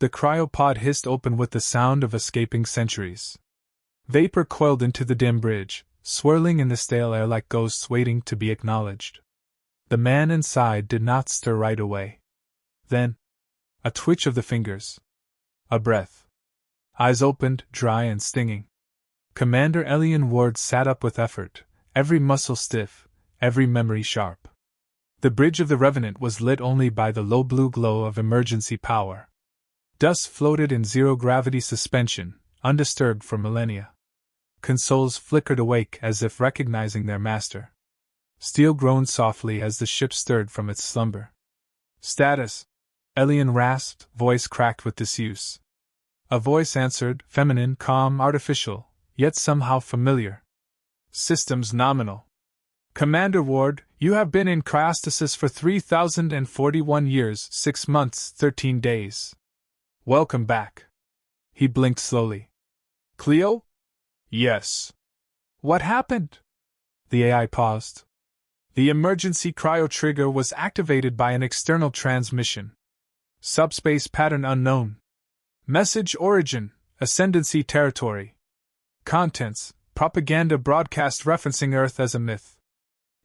The cryopod hissed open with the sound of escaping centuries. Vapor coiled into the dim bridge, swirling in the stale air like ghosts waiting to be acknowledged. The man inside did not stir right away. Then, a twitch of the fingers. A breath. Eyes opened, dry and stinging. Commander Elian Ward sat up with effort, every muscle stiff, every memory sharp. The bridge of the Revenant was lit only by the low blue glow of emergency power. Dust floated in zero-gravity suspension, undisturbed for millennia. Consoles flickered awake as if recognizing their master. Steel groaned softly as the ship stirred from its slumber. "Status," Elian rasped, voice cracked with disuse. A voice answered, feminine, calm, artificial, yet somehow familiar. "Systems nominal. Commander Ward, you have been in cryostasis for 3,041 years, 6 months, 13 days. Welcome back." He blinked slowly. "Cleo?" "Yes." "What happened?" The AI paused. "The emergency cryo trigger was activated by an external transmission. Subspace pattern unknown. Message origin, Ascendancy territory. Contents, propaganda broadcast referencing Earth as a myth."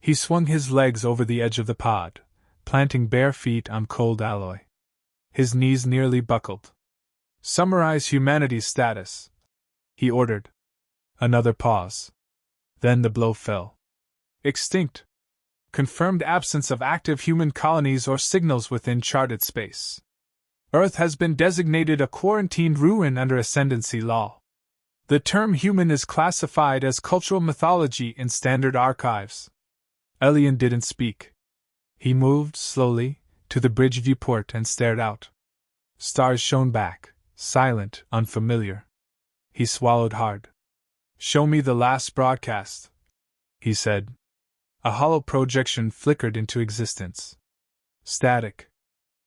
He swung his legs over the edge of the pod, planting bare feet on cold alloy. His knees nearly buckled. "Summarize humanity's status," he ordered. Another pause. Then the blow fell. "Extinct. Confirmed absence of active human colonies or signals within charted space. Earth has been designated a quarantined ruin under Ascendancy law. The term human is classified as cultural mythology in standard archives." Elian didn't speak. He moved, slowly, to the bridge viewport and stared out. Stars shone back, silent, unfamiliar. He swallowed hard. "Show me the last broadcast," he said. A hollow projection flickered into existence. Static.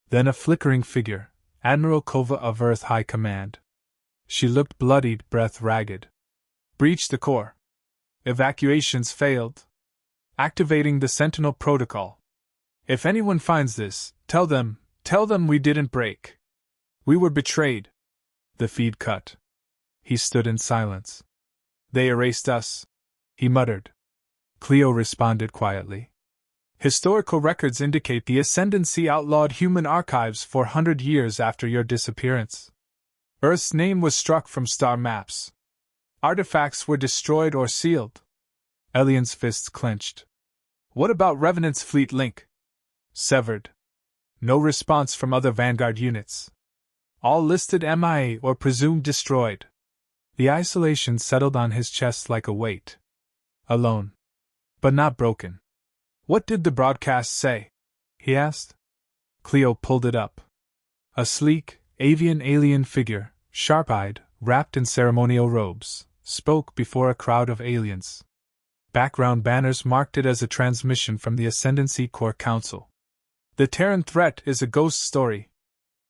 Then a flickering figure, Admiral Kova of Earth High Command. She looked bloodied, breath ragged. "Breached the core. Evacuations failed. Activating the Sentinel Protocol. If anyone finds this, tell them we didn't break. We were betrayed." The feed cut. He stood in silence. "They erased us," he muttered. Cleo responded quietly. "Historical records indicate the Ascendancy outlawed human archives 400 years after your disappearance. Earth's name was struck from star maps. Artifacts were destroyed or sealed." Elian's fists clenched. "What about Revenant's fleet link?" "Severed. No response from other Vanguard units. All listed MIA or presumed destroyed." The isolation settled on his chest like a weight. Alone. But not broken. "What did the broadcast say?" he asked. Cleo pulled it up. A sleek, avian alien figure, sharp-eyed, wrapped in ceremonial robes, spoke before a crowd of aliens. Background banners marked it as a transmission from the Ascendancy Core Council. "The Terran threat is a ghost story.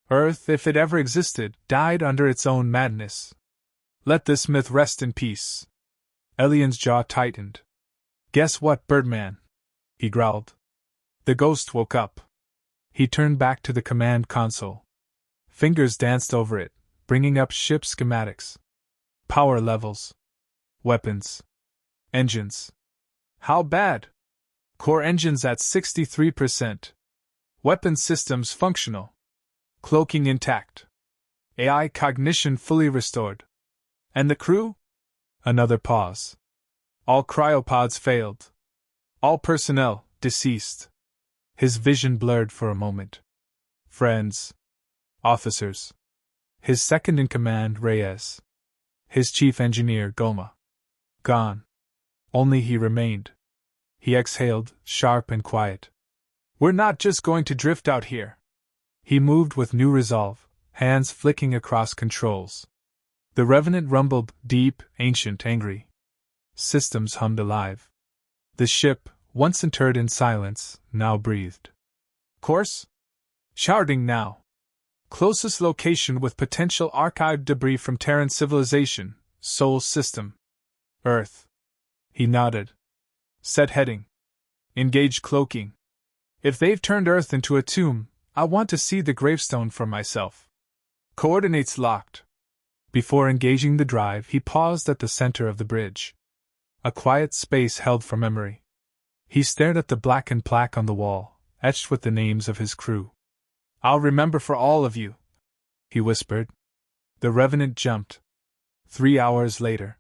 Earth, if it ever existed, died under its own madness. Let this myth rest in peace." Elian's jaw tightened. "Guess what, Birdman?" he growled. The ghost woke up. He turned back to the command console. Fingers danced over it, bringing up ship schematics. Power levels. Weapons. Engines. How bad? Core engines at 63%. Weapon systems functional. Cloaking intact. AI cognition fully restored. And the crew? Another pause. All cryopods failed. All personnel, deceased. His vision blurred for a moment. Friends. Officers. His second-in-command, Reyes. His chief engineer, Goma. Gone. Only he remained. He exhaled, sharp and quiet. "We're not just going to drift out here." He moved with new resolve, hands flicking across controls. The Revenant rumbled, deep, ancient, angry. Systems hummed alive. The ship, once interred in silence, now breathed. "Course? Charting now. Closest location with potential archived debris from Terran civilization, Sol system. Earth." He nodded. "Set heading. Engage cloaking. If they've turned Earth into a tomb, I want to see the gravestone for myself." Coordinates locked. Before engaging the drive, he paused at the center of the bridge. A quiet space held for memory. He stared at the blackened plaque on the wall, etched with the names of his crew. "I'll remember for all of you," he whispered. The Revenant jumped. 3 hours later.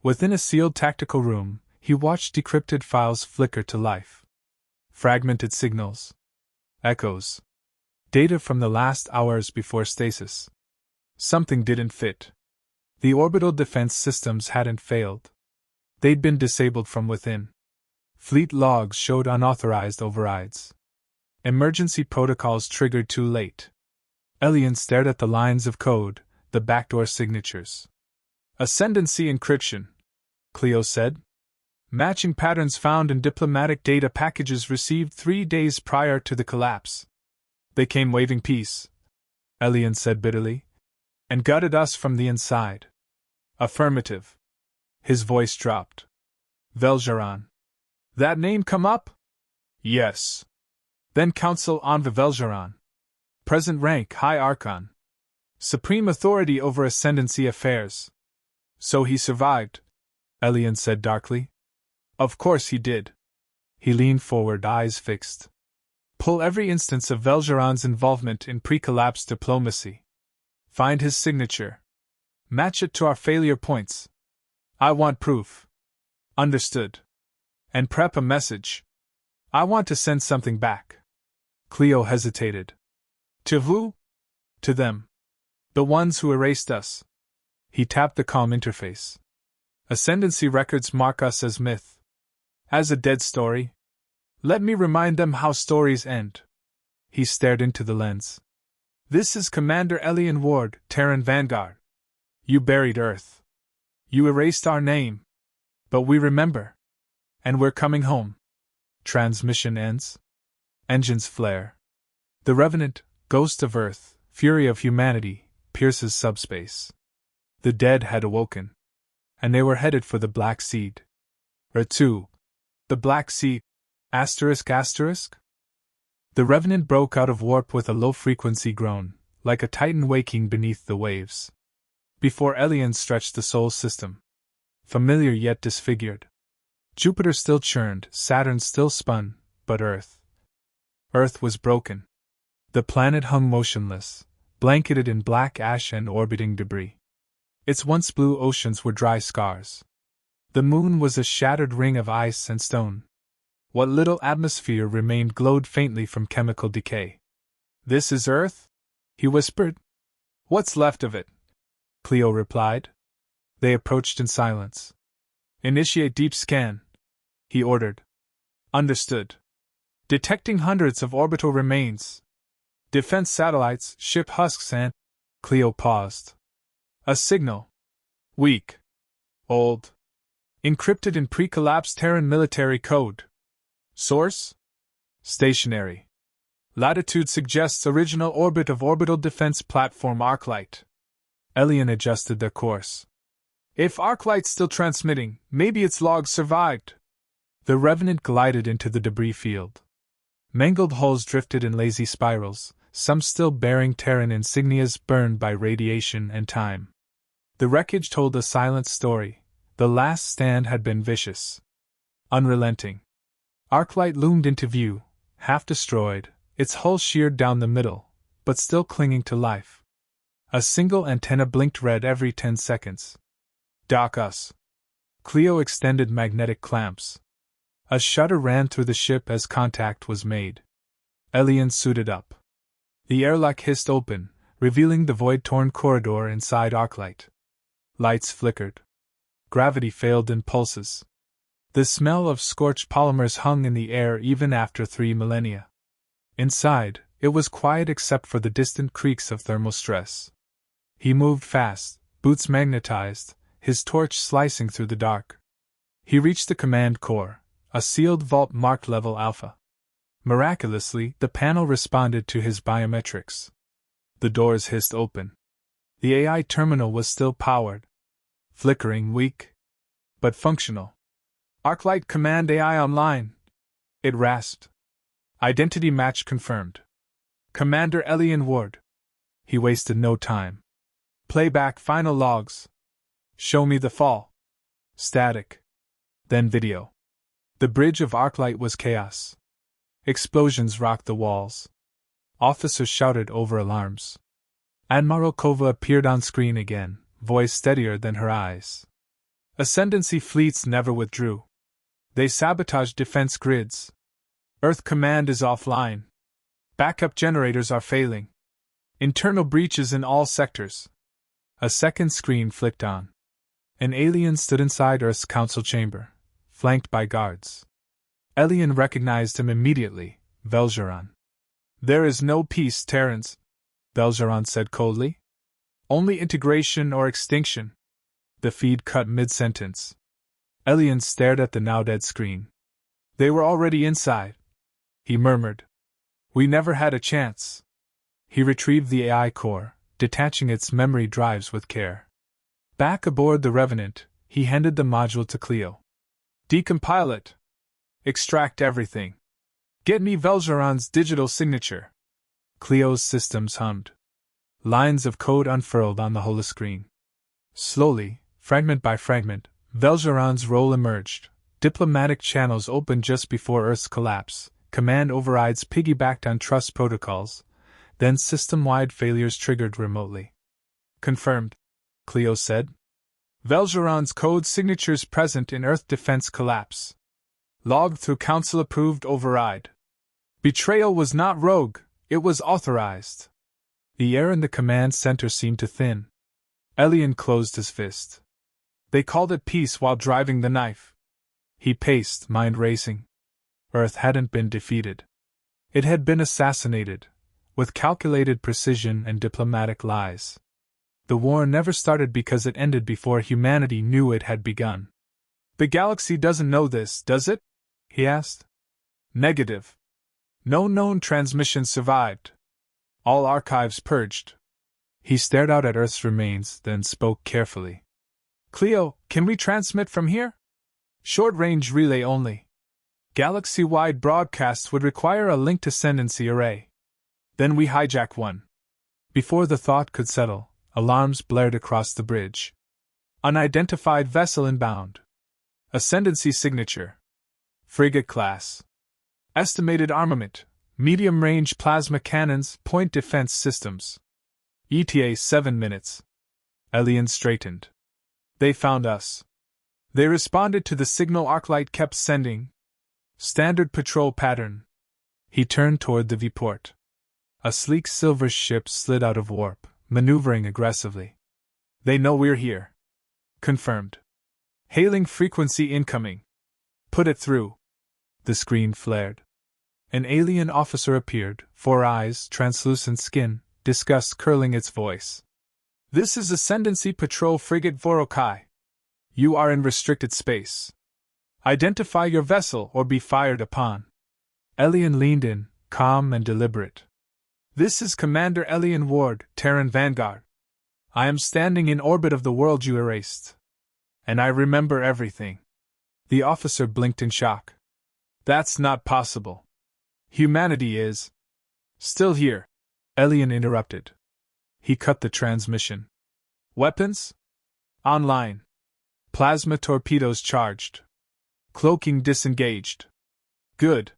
Within a sealed tactical room, he watched decrypted files flicker to life. Fragmented signals. Echoes. Data from the last hours before stasis. Something didn't fit. The orbital defense systems hadn't failed. They'd been disabled from within. Fleet logs showed unauthorized overrides. Emergency protocols triggered too late. Elian stared at the lines of code, the backdoor signatures. "Ascendancy encryption," Cleo said. "Matching patterns found in diplomatic data packages received 3 days prior to the collapse." "They came waving peace," Elian said bitterly, "and gutted us from the inside." "Affirmative." His voice dropped. "Velgeron. That name come up?" "Yes." "Then Council on Velgeron. Present rank High Archon. Supreme authority over Ascendancy affairs." "So he survived," Elian said darkly. "Of course he did." He leaned forward, eyes fixed. "Pull every instance of Velgeron's involvement in pre-collapse diplomacy. Find his signature. Match it to our failure points. I want proof." "Understood." "And prep a message. I want to send something back." Cleo hesitated. "To who?" "To them. The ones who erased us." He tapped the comm interface. "Ascendancy records mark us as myth. As a dead story. Let me remind them how stories end." He stared into the lens. "This is Commander Elian Ward, Terran Vanguard. You buried Earth. You erased our name. But we remember. And we're coming home." Transmission ends. Engines flare. The Revenant, ghost of Earth, fury of humanity, pierces subspace. The dead had awoken. And they were headed for the Black Seed. "2. The Black Seed. ****. The Revenant broke out of warp with a low-frequency groan, like a titan waking beneath the waves. Before Elian stretched the Sol system. Familiar yet disfigured. Jupiter still churned, Saturn still spun, but Earth was broken. The planet hung motionless, blanketed in black ash and orbiting debris. Its once blue oceans were dry scars. The moon was a shattered ring of ice and stone. What little atmosphere remained glowed faintly from chemical decay. "This is Earth?" he whispered. "What's left of it?" Cleo replied. They approached in silence. "Initiate deep scan," he ordered. "Understood." "Detecting hundreds of orbital remains. Defense satellites, ship husks and—" Cleo paused. "A signal. Weak. Old. Encrypted in pre-collapse Terran military code. Source? Stationary. Latitude suggests original orbit of orbital defense platform Arclight." Elian adjusted their course. "If Arclight's still transmitting, maybe its logs survived." The Revenant glided into the debris field. Mangled hulls drifted in lazy spirals, some still bearing Terran insignias burned by radiation and time. The wreckage told a silent story. The last stand had been vicious. Unrelenting. Arclight loomed into view, half destroyed, its hull sheared down the middle, but still clinging to life. A single antenna blinked red every 10 seconds. "Dock us." Cleo extended magnetic clamps. A shudder ran through the ship as contact was made. Elian suited up. The airlock hissed open, revealing the void-torn corridor inside Arclight. Lights flickered. Gravity failed in pulses. The smell of scorched polymers hung in the air even after 3 millennia. Inside, it was quiet except for the distant creaks of thermostress. He moved fast, boots magnetized, his torch slicing through the dark. He reached the command core, a sealed vault marked Level Alpha. Miraculously, the panel responded to his biometrics. The doors hissed open. The AI terminal was still powered. Flickering, weak, but functional. "Arclight Command AI online," it rasped. "Identity match confirmed. Commander Elian Ward." He wasted no time. Playback final logs. Show me the fall. Static. Then video. The bridge of Arclight was chaos. Explosions rocked the walls. Officers shouted over alarms. Admiral Kova appeared on screen again, voice steadier than her eyes. Ascendancy fleets never withdrew. They sabotaged defense grids. Earth command is offline. Backup generators are failing. Internal breaches in all sectors. A second screen flicked on. An alien stood inside Earth's council chamber, flanked by guards. Elian recognized him immediately, Velgeron. There is no peace, Terrans, Velgeron said coldly. Only integration or extinction. The feed cut mid-sentence. Elian stared at the now-dead screen. They were already inside, he murmured. We never had a chance. He retrieved the AI core, detaching its memory drives with care. Back aboard the Revenant, he handed the module to Cleo. Decompile it. Extract everything. Get me Velgeron's digital signature. Cleo's systems hummed. Lines of code unfurled on the holoscreen. Slowly, fragment by fragment, Velgeron's role emerged. Diplomatic channels opened just before Earth's collapse, command overrides piggybacked on trust protocols, then system-wide failures triggered remotely. Confirmed, Cleo said. Velgeron's code signatures present in Earth defense collapse. Logged through council-approved override. Betrayal was not rogue, it was authorized. The air in the command center seemed to thin. Elian closed his fist. They called it peace while driving the knife. He paced, mind racing. Earth hadn't been defeated. It had been assassinated, with calculated precision and diplomatic lies. The war never started because it ended before humanity knew it had begun. The galaxy doesn't know this, does it? He asked. Negative. No known transmissions survived. All archives purged. He stared out at Earth's remains, then spoke carefully. Cleo, can we transmit from here? Short-range relay only. Galaxy-wide broadcasts would require a linked ascendancy array. Then we hijack one. Before the thought could settle, alarms blared across the bridge. Unidentified vessel inbound. Ascendancy signature. Frigate class. Estimated armament, medium-range plasma cannons, point defense systems. ETA 7 minutes. Elian straightened. They found us. They responded to the signal Arclight kept sending. Standard patrol pattern. He turned toward the viewport. A sleek silver ship slid out of warp, maneuvering aggressively. They know we're here. Confirmed. Hailing frequency incoming. Put it through. The screen flared. An alien officer appeared, 4 eyes, translucent skin, disgust curling its voice. This is Ascendancy Patrol Frigate Vorokai. You are in restricted space. Identify your vessel or be fired upon. Elian leaned in, calm and deliberate. This is Commander Elian Ward, Terran Vanguard. I am standing in orbit of the world you erased. And I remember everything. The officer blinked in shock. That's not possible. Humanity is still here, Elian interrupted. He cut the transmission. Weapons? Online. Plasma torpedoes charged. Cloaking disengaged. Good.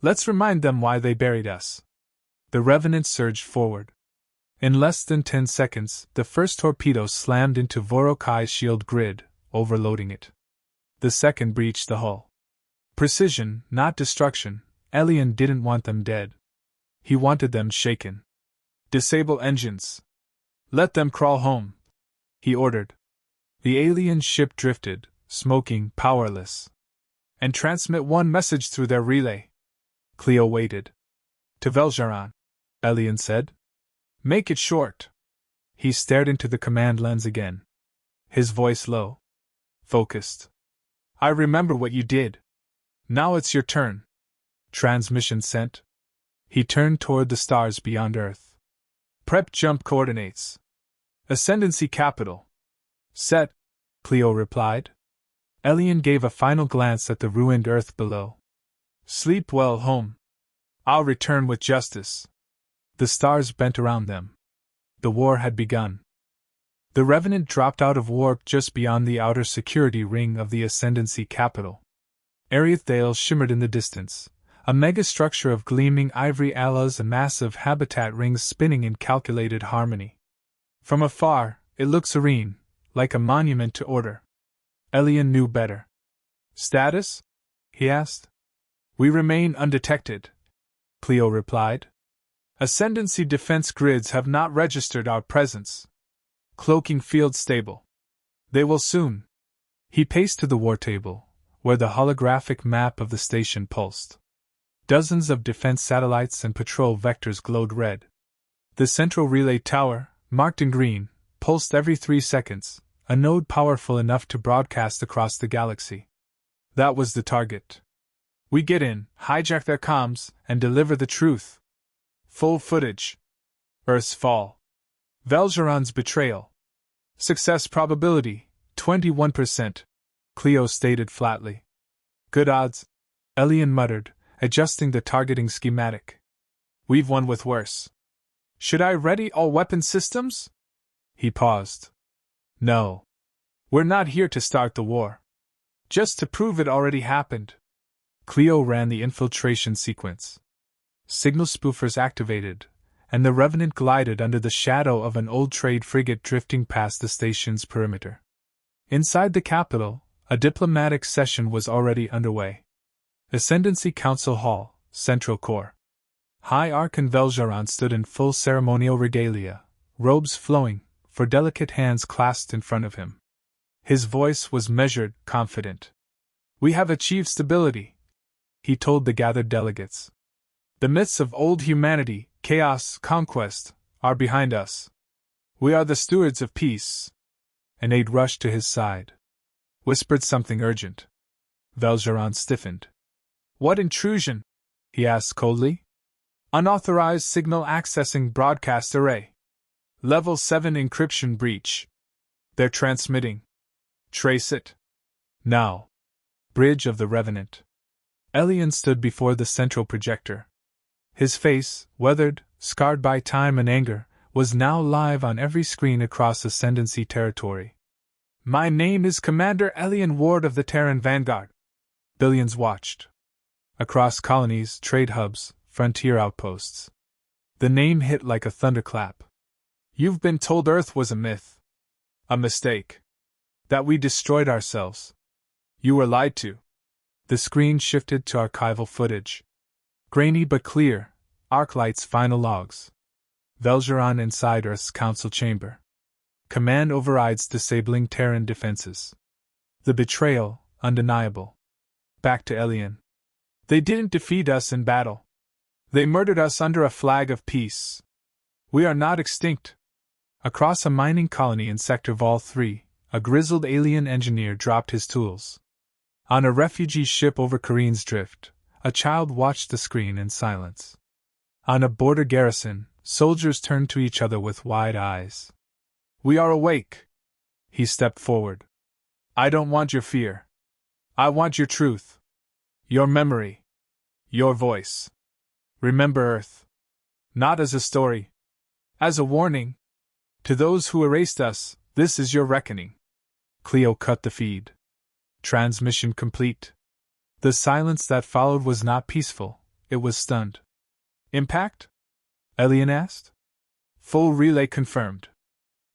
Let's remind them why they buried us. The Revenant surged forward. In less than 10 seconds, the first torpedo slammed into Vorokai's shield grid, overloading it. The second breached the hull. Precision, not destruction. Elian didn't want them dead. He wanted them shaken. Disable engines. Let them crawl home, he ordered. The alien ship drifted, smoking, powerless. And transmit one message through their relay. Cleo waited. To Velgeron, Elian said. Make it short. He stared into the command lens again. His voice low. Focused. I remember what you did. Now it's your turn. Transmission sent. He turned toward the stars beyond Earth. Prep jump coordinates. Ascendancy capital. Set, Cleo replied. Elian gave a final glance at the ruined Earth below. Sleep well, home. I'll return with justice. The stars bent around them. The war had begun. The Revenant dropped out of warp just beyond the outer security ring of the Ascendancy capital. Ariethdale shimmered in the distance, a megastructure of gleaming ivory alloys and massive habitat rings spinning in calculated harmony. From afar, it looked serene, like a monument to order. Elian knew better. "Status?" he asked. "We remain undetected," Cleo replied. "Ascendancy defense grids have not registered our presence. Cloaking field stable. They will soon." He paced to the war table, where the holographic map of the station pulsed. Dozens of defense satellites and patrol vectors glowed red. The central relay tower, marked in green, pulsed every 3 seconds, a node powerful enough to broadcast across the galaxy. That was the target. We get in, hijack their comms, and deliver the truth. Full footage. Earth's fall. Velgeron's betrayal. Success probability, 21%, Cleo stated flatly. "Good odds," Elian muttered, adjusting the targeting schematic. "We've won with worse. Should I ready all weapon systems?" He paused. "No. We're not here to start the war. Just to prove it already happened." Cleo ran the infiltration sequence. Signal spoofers activated, and the Revenant glided under the shadow of an old trade frigate drifting past the station's perimeter. Inside the capital, a diplomatic session was already underway. Ascendancy Council Hall, Central Core. High Archon Velgeron stood in full ceremonial regalia, robes flowing, for delicate hands clasped in front of him. His voice was measured, confident. "We have achieved stability," he told the gathered delegates. "The myths of old humanity, chaos, conquest, are behind us. We are the stewards of peace." An aide rushed to his side. Whispered something urgent. Velgeron stiffened. "What intrusion?" he asked coldly. "Unauthorized signal accessing broadcast array. Level 7 encryption breach. They're transmitting. Trace it. Now." Bridge of the Revenant. Elian stood before the central projector. His face, weathered, scarred by time and anger, was now live on every screen across Ascendancy territory. "My name is Commander Elian Ward of the Terran Vanguard." Billions watched. Across colonies, trade hubs, frontier outposts. The name hit like a thunderclap. "You've been told Earth was a myth. A mistake. That we destroyed ourselves. You were lied to." The screen shifted to archival footage. Grainy but clear, Arclight's final logs. Velgeron inside Earth's council chamber. Command overrides disabling Terran defenses. The betrayal, undeniable. Back to Elian. "They didn't defeat us in battle. They murdered us under a flag of peace. We are not extinct." Across a mining colony in Sector Vol 3, a grizzled alien engineer dropped his tools. On a refugee ship over Kareen's Drift, a child watched the screen in silence. On a border garrison, soldiers turned to each other with wide eyes. "We are awake." He stepped forward. "I don't want your fear. I want your truth. Your memory. Your voice. Remember Earth. Not as a story. As a warning. To those who erased us, this is your reckoning." Cleo cut the feed. Transmission complete. The silence that followed was not peaceful, it was stunned. "Impact?" Elian asked. "Full relay confirmed.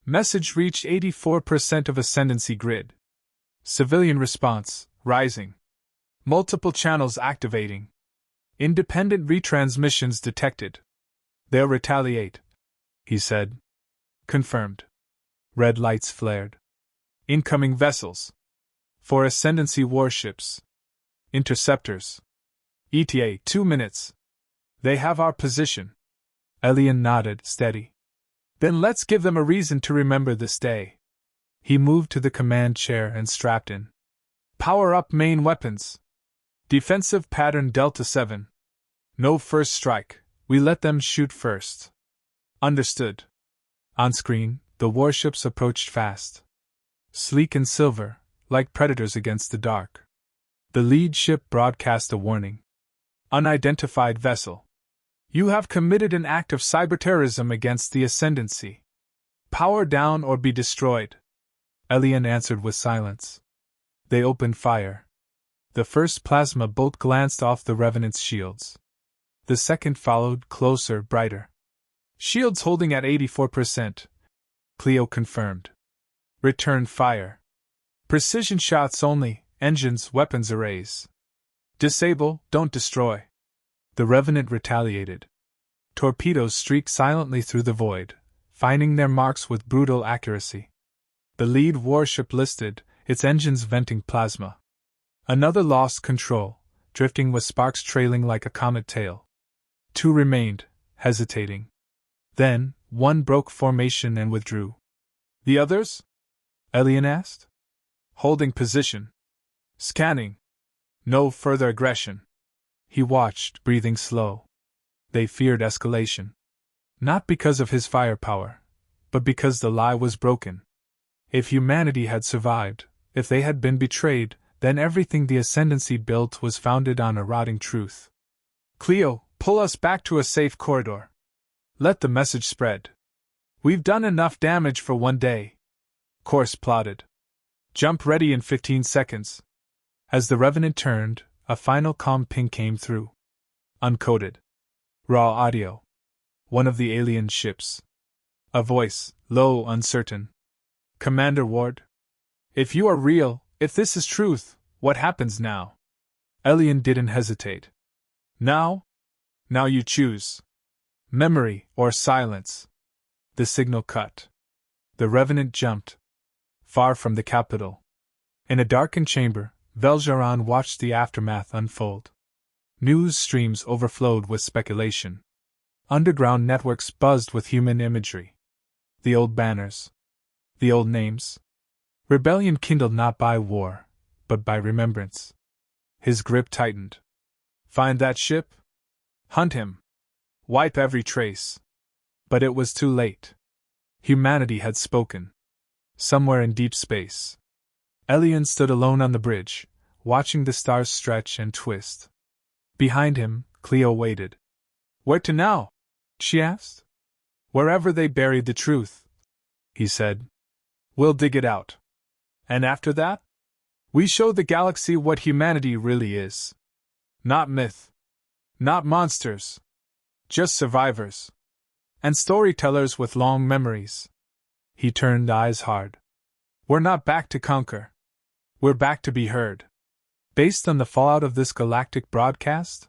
Message reached 84% of Ascendancy grid. Civilian response, rising. Multiple channels activating. Independent retransmissions detected. They'll retaliate," he said. "Confirmed." Red lights flared. "Incoming vessels. For Ascendancy warships. Interceptors. ETA 2 minutes. They have our position." Elian nodded, steady. "Then let's give them a reason to remember this day." He moved to the command chair and strapped in. "Power up main weapons. Defensive pattern Delta 7. No first strike, we let them shoot first." "Understood." On screen, the warships approached fast. Sleek and silver, like predators against the dark. The lead ship broadcast a warning. "Unidentified vessel. You have committed an act of cyberterrorism against the Ascendancy. Power down or be destroyed. Elian answered with silence. They opened fire. The first plasma bolt glanced off the Revenant's shields. The second followed, closer, brighter. Shields holding at 84%. Cleo confirmed. Return fire. Precision shots only, engines, weapons arrays. Disable, don't destroy. The Revenant retaliated. Torpedoes streaked silently through the void, finding their marks with brutal accuracy. The lead warship listed, its engines venting plasma. Another lost control, drifting with sparks trailing like a comet tail. Two remained, hesitating. Then, one broke formation and withdrew. The others? Elian asked. Holding position. Scanning. No further aggression. He watched, breathing slow. They feared escalation. Not because of his firepower, but because the lie was broken. If humanity had survived, if they had been betrayed, then everything the Ascendancy built was founded on a rotting truth. Cleo, pull us back to a safe corridor. Let the message spread. We've done enough damage for one day. Course plotted. Jump ready in 15 seconds. As the Revenant turned, a final comm ping came through. Uncoded. Raw audio. One of the alien ships. A voice, low, uncertain. Commander Ward? If you are real, if this is truth, what happens now? Elian didn't hesitate. Now? Now you choose. Memory or silence. The signal cut. The Revenant jumped. Far from the capital. In a darkened chamber, Veljaran watched the aftermath unfold. News streams overflowed with speculation. Underground networks buzzed with human imagery. The old banners. The old names. Rebellion kindled not by war, but by remembrance. His grip tightened. Find that ship? Hunt him. Wipe every trace. But it was too late. Humanity had spoken. Somewhere in deep space. Elian stood alone on the bridge, watching the stars stretch and twist. Behind him, Cleo waited. Where to now? She asked. Wherever they buried the truth, he said. We'll dig it out. And after that? We show the galaxy what humanity really is. Not myth. Not monsters. Just survivors. And storytellers with long memories. He turned eyes hard. We're not back to conquer. We're back to be heard. Based on the fallout of this galactic broadcast?